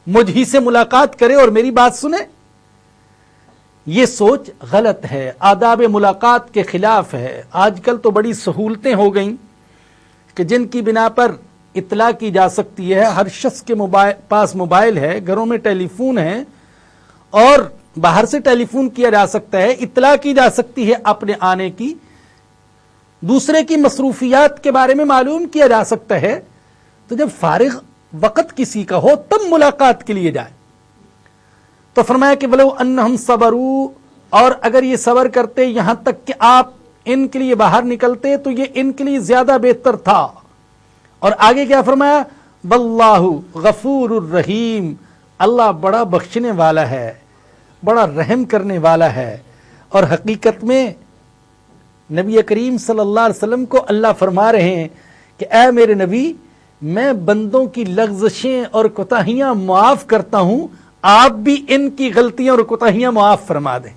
مجھ ہی سے ملاقات کرے اور میری بات سنے؟ یہ سوچ غلط ہے، آداب ملاقات کے خلاف ہے۔ آج کل تو بڑی سہولتیں ہو گئیں کہ جن کی بنا پر اطلاع کی جا سکتی ہے۔ ہر شخص کے پاس موبائل ہے، گھروں میں ٹیلی فون ہے، اور باہر سے ٹیلی فون کیا جا سکتا ہے، اطلاع کی جا سکتی ہے اپنے آنے کی، دوسرے کی مصروفیات کے بارے میں معلوم کیا جا سکتا ہے۔ تو جب فارغ وقت کسی کا ہو تب ملاقات کے لیے جائے۔ تو فرمایا کہ ولو انہم صبروا، اور اگر یہ صبر کرتے یہاں تک کہ آپ ان کے لیے باہر نکلتے تو یہ ان کے لیے زیادہ بہتر تھا۔ اور آگے کیا فرمایا؟ واللہ غفور الرحیم، اللہ بڑا بخشنے والا ہے، بڑا رحم کرنے والا ہے۔ اور حقیقت میں نبی کریم صلی اللہ علیہ وسلم کو اللہ فرما رہے ہیں کہ اے میرے نبی، میں بندوں کی لغزشیں اور کوتاہیاں معاف کرتا ہوں، آپ بھی ان کی غلطیاں اور کوتاہیاں معاف فرما دیں۔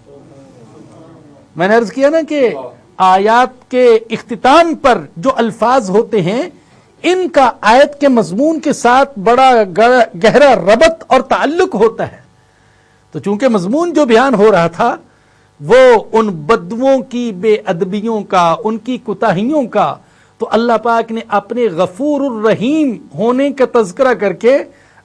میں نے عرض کیا نا کہ آیات کے اختتام پر جو الفاظ ہوتے ہیں ان کا آیت کے مضمون کے ساتھ بڑا گہرا ربط اور تعلق ہوتا ہے۔ تو چونکہ مضمون جو بیان ہو رہا تھا وہ ان بدووں کی بے ادبیوں کا، ان کی کوتاہیوں کا، تو اللہ پاک نے اپنے غفور الرحیم ہونے کا تذکرہ کر کے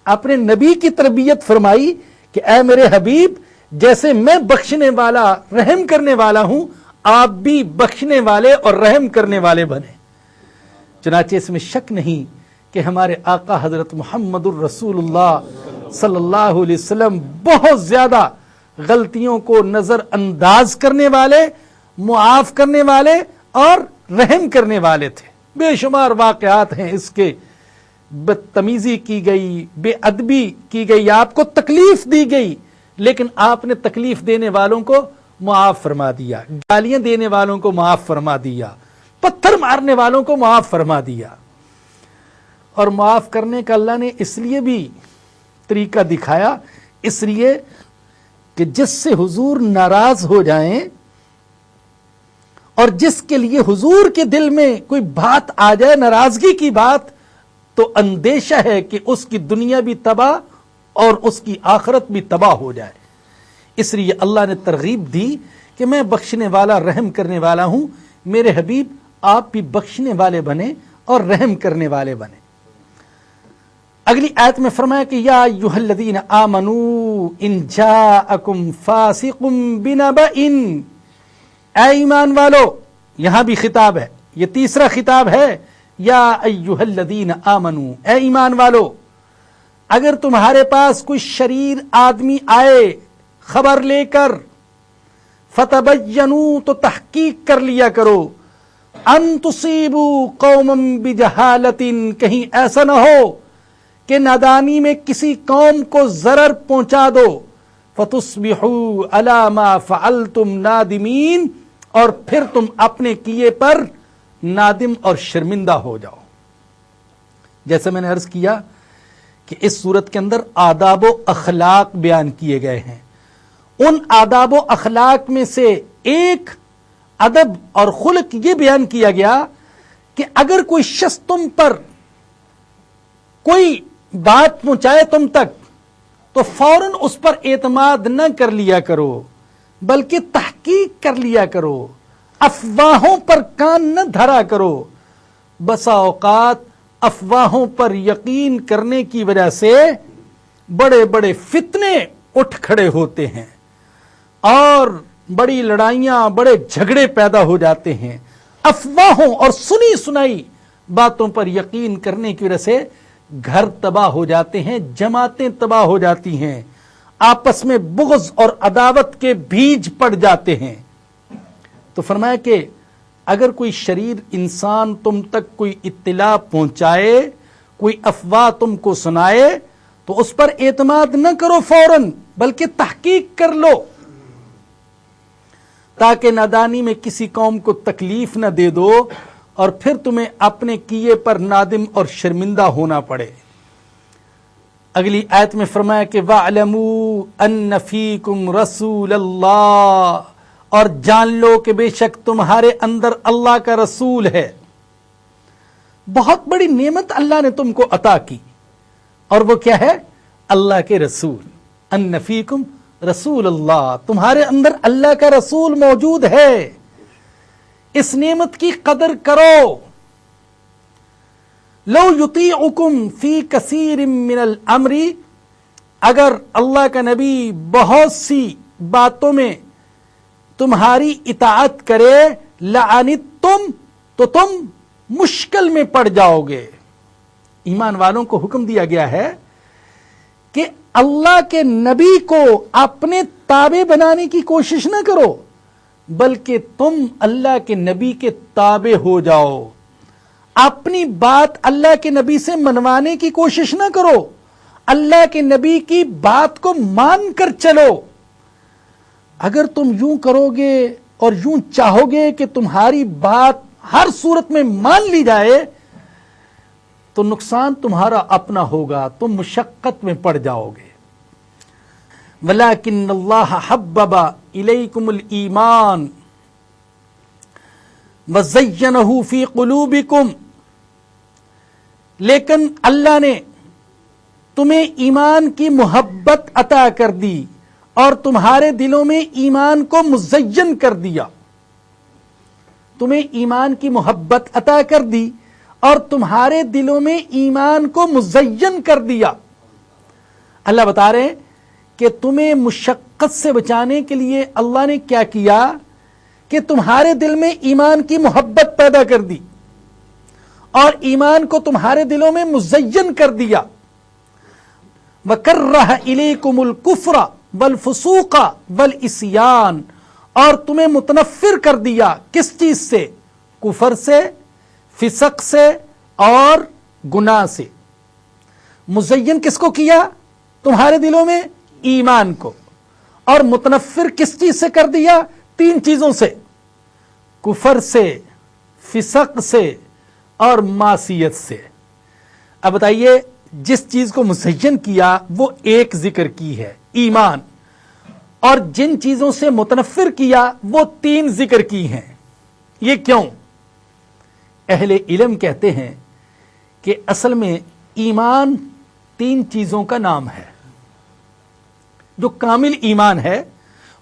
اپنے نبی کی تربیت فرمائی کہ اے میرے حبیب، جیسے میں بخشنے والا، رحم کرنے والا ہوں، آپ بھی بخشنے والے اور رحم کرنے والے بنے۔ چنانچہ اس میں شک نہیں کہ ہمارے آقا حضرت محمد الرسول اللہ صلی اللہ علیہ وسلم بہت زیادہ غلطیوں کو نظر انداز کرنے والے، معاف کرنے والے اور رحم کرنے والے تھے۔ بے شمار واقعات ہیں اس کے، بدتمیزی کی گئی، بے ادبی کی گئی، آپ کو تکلیف دی گئی، لیکن آپ نے تکلیف دینے والوں کو معاف فرما دیا، گالیاں دینے والوں کو معاف فرما دیا، پتھر مارنے والوں کو معاف فرما دیا۔ اور معاف کرنے کا اللہ نے اس لیے بھی طریقہ دکھایا، اس لیے کہ جس سے حضور ناراض ہو جائیں اور جس کے لیے حضور کے دل میں کوئی بات آ جائے، ناراضگی کی بات، تو اندیشہ ہے کہ اس کی دنیا بھی تباہ اور اس کی آخرت بھی تباہ ہو جائے۔ اس لیے اللہ نے ترغیب دی کہ میں بخشنے والا، رحم کرنے والا ہوں، میرے حبیب آپ بھی بخشنے والے بنے اور رحم کرنے والے بنے۔ اگلی آیت میں فرمایا کہ یا ایھا الذین آمنوا ان جاءکم فاسق بنبأ، اے ایمان والو، یہاں بھی خطاب ہے، یہ تیسرا خطاب ہے، یا ایھا الذین آمنوا، اے ایمان والو، اگر تمہارے پاس کوئی شریر آدمی آئے خبر لے کر، فتبینوا، تو تحقیق کر لیا کرو، ان تصیبوا قوما بجہالۃ، کہیں ایسا نہ ہو کہ نادانی میں کسی قوم کو ضرر پہنچا دو، فتصبحوا علی ما فعلتم نادمین، اور پھر تم اپنے کیے پر نادم اور شرمندہ ہو جاؤ۔ جیسے میں نے عرض کیا کہ اس صورت کے اندر آداب و اخلاق بیان کیے گئے ہیں۔ ان آداب و اخلاق میں سے ایک ادب اور خلق یہ بیان کیا گیا کہ اگر کوئی شخص تم پر کوئی بات پہنچائے تم تک، تو فوراً اس پر اعتماد نہ کر لیا کرو، بلکہ تحقیق کر لیا کرو، افواہوں پر کان نہ دھرا کرو۔ بسا اوقات افواہوں پر یقین کرنے کی وجہ سے بڑے بڑے فتنے اٹھ کھڑے ہوتے ہیں اور بڑی لڑائیاں، بڑے جھگڑے پیدا ہو جاتے ہیں۔ افواہوں اور سنی سنائی باتوں پر یقین کرنے کی وجہ سے گھر تباہ ہو جاتے ہیں، جماعتیں تباہ ہو جاتی ہیں، آپس میں بغض اور عداوت کے بیج پڑ جاتے ہیں۔ تو فرمایا کہ اگر کوئی شریر انسان تم تک کوئی اطلاع پہنچائے، کوئی افواہ تم کو سنائے، تو اس پر اعتماد نہ کرو فوراً، بلکہ تحقیق کر لو، تاکہ نادانی میں کسی قوم کو تکلیف نہ دے دو اور پھر تمہیں اپنے کیے پر نادم اور شرمندہ ہونا پڑے۔ اگلی آیت میں فرمایا کہ وَاعْلَمُوا أَنَّ فِيكُمْ رَسُولَ اللَّهِ، اور جان لو کہ بے شک تمہارے اندر اللہ کا رسول ہے۔ بہت بڑی نعمت اللہ نے تم کو عطا کی، اور وہ کیا ہے؟ اللہ کے رسول، ان فیکم رسول اللہ، تمہارے اندر اللہ کا رسول موجود ہے، اس نعمت کی قدر کرو۔ لو یطیعکم فی کثیر من الامر، اگر اللہ کا نبی بہت سی باتوں میں تمہاری اطاعت کرے، لعنتم، تو تم مشکل میں پڑ جاؤ گے۔ ایمان والوں کو حکم دیا گیا ہے کہ اللہ کے نبی کو اپنے تابع بنانے کی کوشش نہ کرو، بلکہ تم اللہ کے نبی کے تابع ہو جاؤ۔ اپنی بات اللہ کے نبی سے منوانے کی کوشش نہ کرو، اللہ کے نبی کی بات کو مان کر چلو۔ اگر تم یوں کرو گے اور یوں چاہو گے کہ تمہاری بات ہر صورت میں مان لی جائے تو نقصان تمہارا اپنا ہوگا، تم مشقت میں پڑ جاؤ گے۔ وَلَٰكِنَّ اللَّهَ حَبَّبَ إِلَيْكُمُ الْإِيمَانَ وَزَيَّنَهُ فِي قُلُوبِكُمْ، لیکن اللہ نے تمہیں ایمان کی محبت عطا کر دی اور تمہارے دلوں میں ایمان کو مزین کر دیا۔ تمہیں ایمان کی محبت عطا کر دی اور تمہارے دلوں میں ایمان کو مزین کر دیا۔ اللہ بتا رہے ہیں کہ تمہیں مشقت سے بچانے کے لیے اللہ نے کیا کیا کہ تمہارے دل میں ایمان کی محبت پیدا کر دی اور ایمان کو تمہارے دلوں میں مزین کر دیا۔ وَكَرَّهَ إِلَيْكُمُ الْكُفْرَ وَالْفُسُوقَ وَالْعِصْيَانَ، اور تمہیں متنفر کر دیا کس چیز سے؟ کفر سے، فسق سے اور گناہ سے۔ مزین کس کو کیا؟ تمہارے دلوں میں ایمان کو، اور متنفر کس چیز سے کر دیا؟ تین چیزوں سے، کفر سے، فسق سے اور معصیت سے۔ اب بتائیے، جس چیز کو مزین کیا وہ ایک ذکر کی ہے، ایمان، اور جن چیزوں سے متنفر کیا وہ تین ذکر کی ہیں۔ یہ کیوں؟ اہل علم کہتے ہیں کہ اصل میں ایمان تین چیزوں کا نام ہے۔ جو کامل ایمان ہے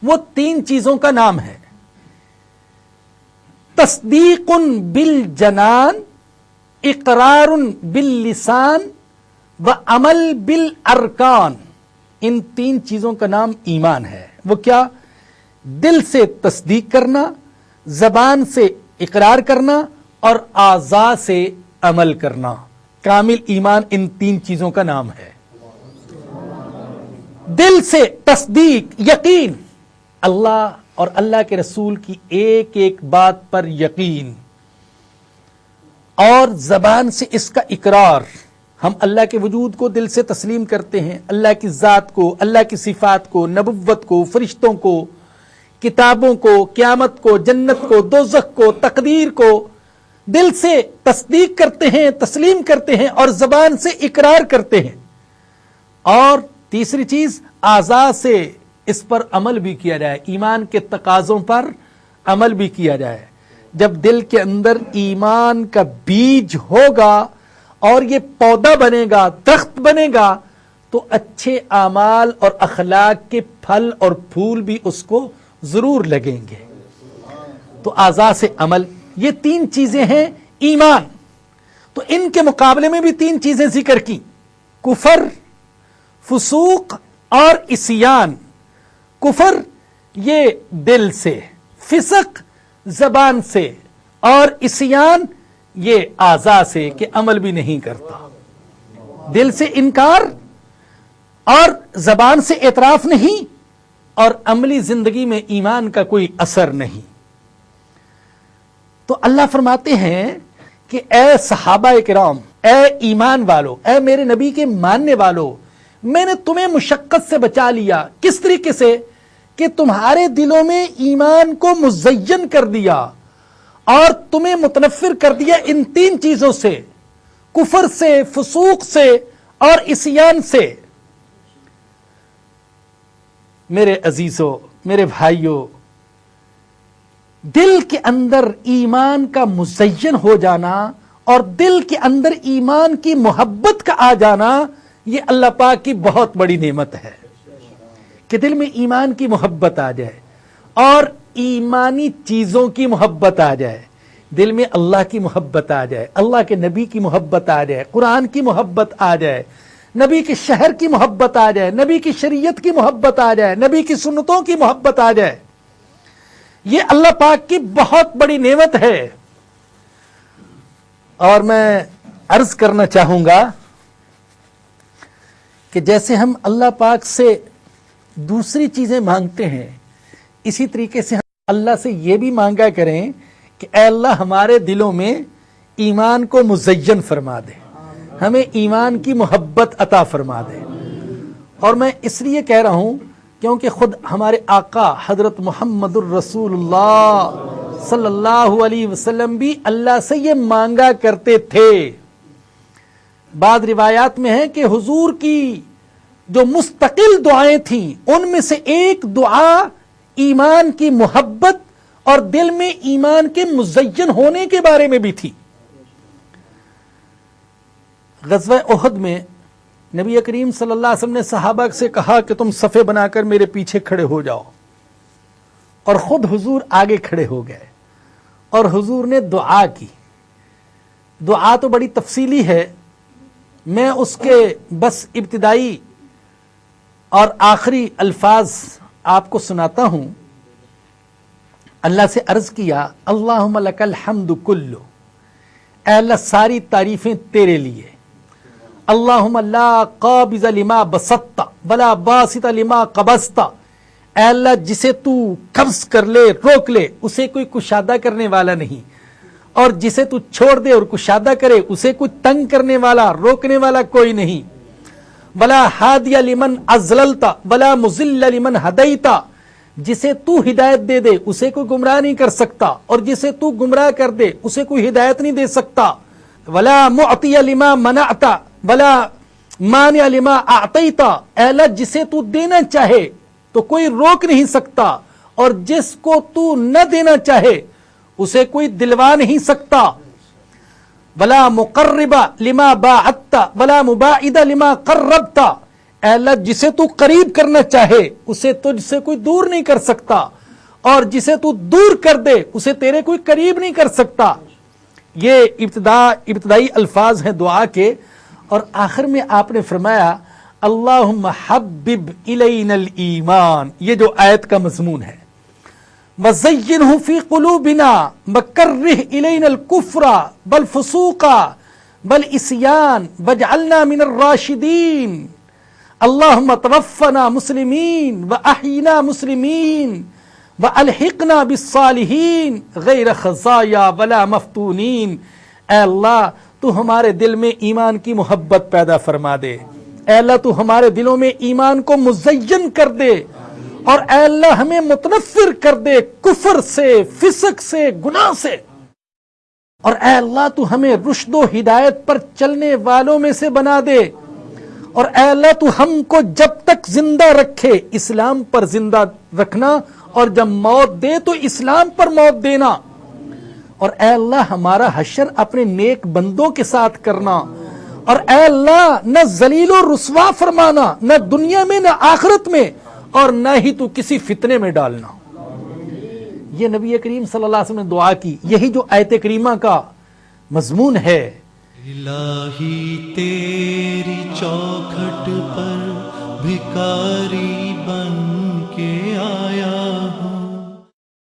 وہ تین چیزوں کا نام ہے: تصدیق بالجنان، اقرار باللسان وعمل بالارکان۔ ان تین چیزوں کا نام ایمان ہے۔ وہ کیا؟ دل سے تصدیق کرنا، زبان سے اقرار کرنا اور اعضاء سے عمل کرنا۔ کامل ایمان ان تین چیزوں کا نام ہے۔ دل سے تصدیق، یقین، اللہ اور اللہ کے رسول کی ایک ایک بات پر یقین، اور زبان سے اس کا اقرار، ہم اللہ کے وجود کو دل سے تسلیم کرتے ہیں، اللہ کی ذات کو، اللہ کی صفات کو، نبوت کو، فرشتوں کو، کتابوں کو، قیامت کو، جنت کو، دوزخ کو، تقدیر کو دل سے تصدیق کرتے ہیں، تسلیم کرتے ہیں اور زبان سے اقرار کرتے ہیں۔ اور تیسری چیز، اعضاء سے اس پر عمل بھی کیا جائے، ایمان کے تقاضوں پر عمل بھی کیا جائے۔ جب دل کے اندر ایمان کا بیج ہوگا اور یہ پودا بنے گا، درخت بنے گا، تو اچھے اعمال اور اخلاق کے پھل اور پھول بھی اس کو ضرور لگیں گے۔ تو اعضاء سے عمل، یہ تین چیزیں ہیں ایمان۔ تو ان کے مقابلے میں بھی تین چیزیں ذکر کی: کفر، فسوق اور عصیان۔ کفر یہ دل سے، فسق زبان سے، اور عصیان یہ اعضاء سے کہ عمل بھی نہیں کرتا۔ دل سے انکار اور زبان سے اعتراف نہیں، اور عملی زندگی میں ایمان کا کوئی اثر نہیں۔ تو اللہ فرماتے ہیں کہ اے صحابہ کرام، اے ایمان والو، اے میرے نبی کے ماننے والو، میں نے تمہیں مشقت سے بچا لیا۔ کس طریقے سے؟ کہ تمہارے دلوں میں ایمان کو مزین کر دیا اور تمہیں متنفر کر دیا ان تین چیزوں سے: کفر سے، فسوق سے اور عصیان سے۔ میرے عزیزو، میرے بھائیو، دل کے اندر ایمان کا مزین ہو جانا اور دل کے اندر ایمان کی محبت کا آ جانا، یہ اللہ پاک کی بہت بڑی نعمت ہے کہ دل میں ایمان کی محبت آ جائے اور ایمانی چیزوں کی محبت آ جائے، دل میں اللہ کی محبت آ جائے، اللہ کے نبی کی محبت آ جائے، قرآن کی محبت آ جائے، نبی کے شہر کی محبت آ جائے، نبی کی شریعت کی محبت آ جائے، نبی کی سنتوں کی محبت آ جائے. یہ اللہ پاک کی بہت بڑی نعمت ہے. اور میں عرض کرنا چاہوں گا کہ جیسے ہم اللہ پاک سے دوسری چیزیں مانگتے ہیں، اسی طریقے سے ہم اللہ سے یہ بھی مانگا کریں کہ اے اللہ ہمارے دلوں میں ایمان کو مزین فرما دے، ہمیں ایمان کی محبت عطا فرما دے. اور میں اس لیے کہہ رہا ہوں کیونکہ خود ہمارے آقا حضرت محمد الرسول اللہ صلی اللہ علیہ وسلم بھی اللہ سے یہ مانگا کرتے تھے. بعض روایات میں ہے کہ حضور کی جو مستقل دعائیں تھیں ان میں سے ایک دعا ایمان کی محبت اور دل میں ایمان کے مزین ہونے کے بارے میں بھی تھی. غزوہ احد میں نبی کریم صلی اللہ علیہ وسلم نے صحابہ سے کہا کہ تم صفے بنا کر میرے پیچھے کھڑے ہو جاؤ، اور خود حضور آگے کھڑے ہو گئے اور حضور نے دعا کی. دعا تو بڑی تفصیلی ہے، میں اس کے بس ابتدائی اور آخری الفاظ آپ کو سناتا ہوں. اللہ سے عرض کیا اللہم لک الحمد کلو، اے اللہ ساری تعریفیں تیرے لیے. اللہم لا قابض لما بسطت ولا باسط لما قبضت، اے اللہ جسے تو قبض کر لے روک لے اسے کوئی کشادہ کرنے والا نہیں، اور جسے تو چھوڑ دے اور کشادہ کرے اسے کوئی تنگ کرنے والا روکنے والا کوئی نہیں. ولا ہادی لمن اضللت ولا مضل لمن ہدیت، جسے تو ہدایت دے دے اسے کوئی گمراہ نہیں کر سکتا، اور جسے تو گمراہ کر دے اسے کوئی ہدایت نہیں دے سکتا. ولا معطی لما منعت ولا مانع لما اعطیت، اے اللہ جسے تو دینا چاہے تو کوئی روک نہیں سکتا، اور جس کو تو نہ دینا چاہے اسے کوئی دلوا نہیں سکتا. ولا مقرب لما باعدت ولا مباعد لما قربت، اے اللہ جسے تو قریب کرنا چاہے اسے تجھ سے کوئی دور نہیں کر سکتا، اور جسے تو دور کر دے اسے تیرے کوئی قریب نہیں کر سکتا. یہ ابتدائی الفاظ ہیں دعا کے، اور آخر میں آپ نے فرمایا اللہم حبب الینا الایمان، یہ جو آیت کا مضمون ہے. وزینہ فی قلوبنا وکرہ الینا الکفر والفسوق والعصیان واجعلنا من الراشدین. اللہم توفنا مسلمین واحینا مسلمین والحقنا بالصالحین غیر خزایا ولا مفتونین. اے اللہ تو ہمارے دل میں ایمان کی محبت پیدا فرما دے، اے اللہ تو ہمارے دلوں میں ایمان کو مزین کر دے، اور اے اللہ ہمیں متنفر کر دے کفر سے، فسق سے، گناہ سے، اور اے اللہ تو ہمیں رشد و ہدایت پر چلنے والوں میں سے بنا دے. اور اے اللہ تو ہم کو جب تک زندہ رکھے اسلام پر زندہ رکھنا، اور جب موت دے تو اسلام پر موت دینا. اور اے اللہ ہمارا حشر اپنے نیک بندوں کے ساتھ کرنا، اور اے اللہ نہ ذلیل و رسوا فرمانا، نہ دنیا میں نہ آخرت میں، اور نہ ہی تو کسی فتنے میں ڈالنا. یہ نبی کریم صلی اللہ علیہ وسلم نے دعا کی، یہی جو آیت کریمہ کا مضمون ہے. الہی تیری چوکھٹ پر بھکاری بن